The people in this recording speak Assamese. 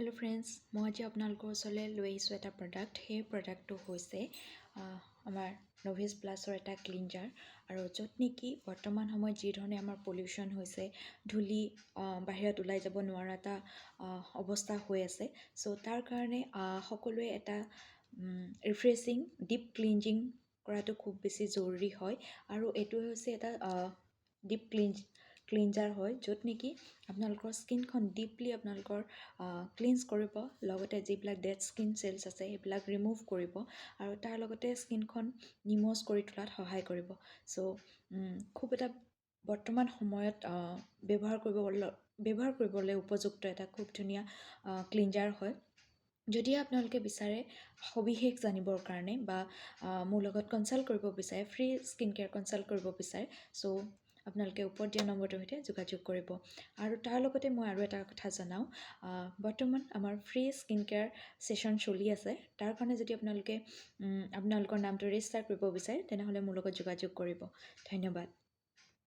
হেল্ল' ফ্ৰেণ্ডছ, মই আজি আপোনালোকৰ ওচৰলৈ লৈ আহিছোঁ এটা প্ৰডাক্ট। সেই প্ৰডাক্টটো হৈছে আমাৰ নভিছ প্লাছৰ এটা ক্লিনজাৰ। আৰু য'ত নেকি বৰ্তমান সময়ত যি ধৰণে আমাৰ পলিউশ্যন হৈছে, ধূলি বাহিৰত ওলাই যাব নোৱাৰা এটা অৱস্থা হৈ আছে। চ' তাৰ কাৰণে সকলোৱে এটা ৰিফ্ৰেছিং ডিপ ক্লিনজিং কৰাটো খুব বেছি জৰুৰী হয়। আৰু এইটো হৈছে এটা ডিপ ক্লিনজাৰ হয়, য'ত নেকি আপোনালোকৰ স্কিনখন ডিপলি আপোনালোকৰ ক্লিনজ কৰিব, লগতে যিবিলাক ডেড স্কিন চেলছ আছে সেইবিলাক ৰিমুভ কৰিব, আৰু তাৰ লগতে স্কিনখন নিমজ কৰি তোলাত সহায় কৰিব। চ' খুব এটা বৰ্তমান সময়ত ব্যৱহাৰ কৰিবলৈ উপযুক্ত এটা খুব ধুনীয়া ক্লিনজাৰ হয়। যদি আপোনালোকে বিচাৰে সবিশেষ জানিবৰ কাৰণে বা মোৰ লগত কনচাল্ট কৰিব বিচাৰে, ফ্ৰী স্কিন কেয়াৰ কনচাল্ট কৰিব বিচাৰে, চ' আপোনালোকে ওপৰত দিয়া নম্বৰটোৰ সৈতে যোগাযোগ কৰিব। আৰু তাৰ লগতে মই আৰু এটা কথা জনাওঁ, বৰ্তমান আমাৰ ফ্ৰী স্কিন কেয়াৰ ছেশ্যন চলি আছে। তাৰ কাৰণে যদি আপোনালোকে আপোনালোকৰ নামটো ৰেজিষ্টাৰ কৰিব বিচাৰে, তেনেহ'লে মোৰ লগত যোগাযোগ কৰিব। ধন্যবাদ।